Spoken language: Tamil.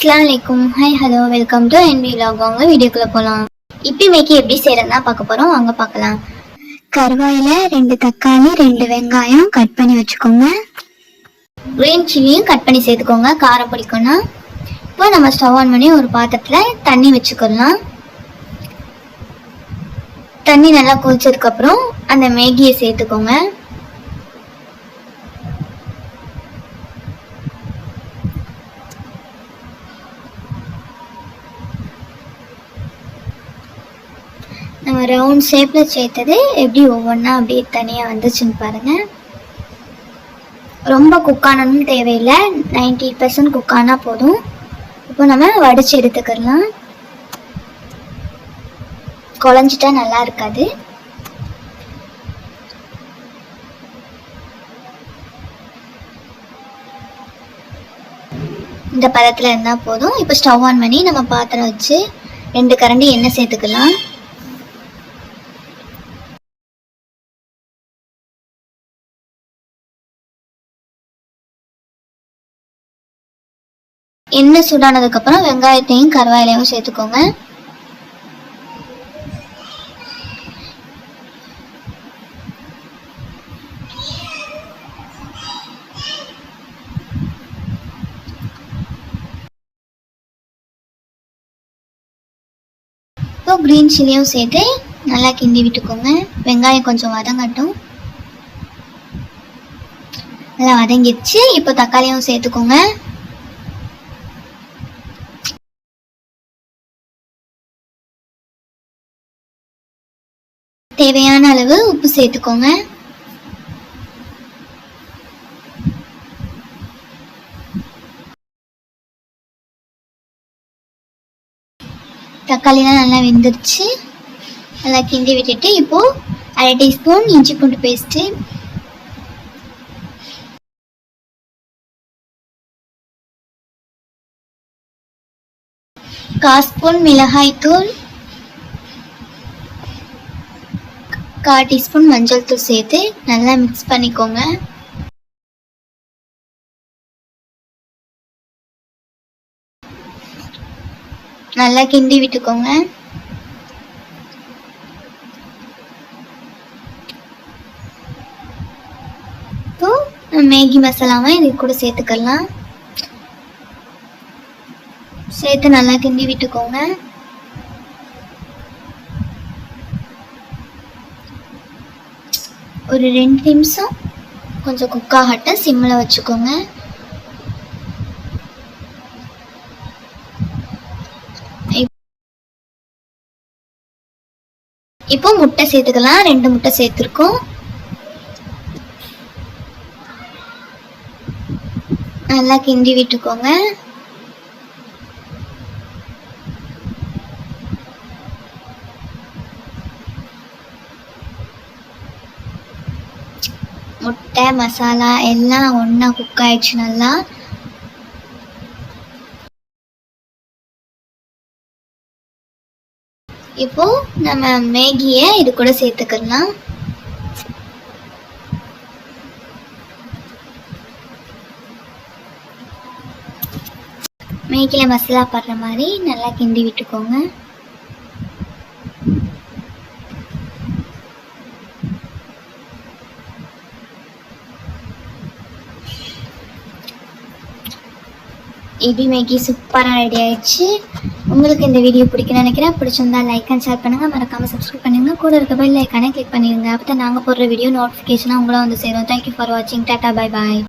அஸ்ஸலாமுஅலைக்கும். Hi hello welcome to NB vlog. வாங்க வீடியோக்குள்ள போகலாம். இப்பி மேக்கி எப்படி செய்யறதுனா பார்க்க போறோம். வாங்க பார்க்கலாம். கருவாயில 2 தக்காளி 2 வெங்காயம் கட் பண்ணி வச்சுக்கோங்க. கிரீன் சில்லியும் கட் பண்ணி சேர்த்துக்கோங்க, காரம் பிடிக்கும்னா. இப்போ நம்ம ஸ்டவ் ஆன் பண்ணி ஒரு பாத்திரத்தில் தண்ணி வச்சுக்கலாம். தண்ணி நல்லா கொதிச்சதுக்கப்புறம் அந்த மேகியை சேர்த்துக்கோங்க. நம்ம ரவுண்ட் ஷேப்பில் சேர்த்தது எப்படி ஒவ்வொன்றா அப்படியே தனியாக வந்துச்சுன்னு பாருங்கள். ரொம்ப குக்கானதும் தேவையில்லை, 90% குக்கானா போதும். இப்போ நம்ம வடித்து எடுத்துக்கலாம். குழஞ்சிட்டா நல்லா இருக்காது. இந்த பதத்தில் இருந்தால் போதும். இப்போ ஸ்டவ் ஆன் பண்ணி நம்ம பாத்திரம் வச்சு 2 கரண்டி எண்ணெய் சேர்த்துக்கலாம். எண்ணெய் சூடானதுக்கப்புறம் வெங்காயத்தையும் கருவேப்பிலையும் சேர்த்துக்கோங்க. இப்போ கிரீன் சில்லியும் சேர்த்து நல்லா கிண்டி விட்டுக்கோங்க. வெங்காயம் கொஞ்சம் வதங்கட்டும். நல்லா வதங்கிடுச்சு. இப்போ தக்காளியும் சேர்த்துக்கோங்க. தேவையான அளவு உப்பு சேர்த்துக்கோங்க. தக்காளிலாம் நல்லா வெந்துருச்சு. நல்லா கிண்டி விட்டுட்டு இப்போ 1/2 டீஸ்பூன் இஞ்சி பூண்டு பேஸ்ட்டு, 1/4 ஸ்பூன் மிளகாய் தூள், 1/4 டீஸ்பூன் மஞ்சள் தூள் சேர்த்து நல்லா மிக்ஸ் பண்ணிக்கோங்க. நல்லா கிண்டி விட்டுக்கோங்க. இப்போ மேகி மசாலாவை இது கூட சேர்த்துக்கலாம். சேர்த்து நல்லா கிண்டி விட்டுக்கோங்க. ஒரு 2 நிமிஷம் கொஞ்சம் குக் ஆகட்டும், சிம்மில் வச்சுக்கோங்க. இப்போ முட்டை சேர்த்துக்கலாம். 2 முட்டை சேர்த்துருக்கோம். நல்லா கிண்டி விட்டுக்கோங்க. முட்டை மசாலா எல்லாம் ஒன்றா குக் ஆயிடுச்சு நல்லா. இப்போ நம்ம மேகியை இது கூட சேர்த்துக்கலாம். மேகியில் மசாலா படுற மாதிரி நல்லா கிண்டி விட்டுக்கோங்க. இபி மேகி சூப்பராக ரெடி ஆயிடுச்சு. உங்களுக்கு இந்த வீடியோ பிடிக்குன்னு நினைக்கிறேன். பிடிச்சிருந்தா லைக் அண்ட் ஷேர் பண்ணுங்கள். மறக்காமல் சப்ஸ்கிரைப் பண்ணுங்கள். கூட இருக்க பெல் ஐக்கானை கிளிக் பண்ணிடுங்க. அப்போ தான் நாங்கள் போடுற வீடியோ நோட்டிஃபிகேஷனாக உங்களும் வந்து சேரும். தேங்க்யூ ஃபார் வாட்சிங். Tata bye bye.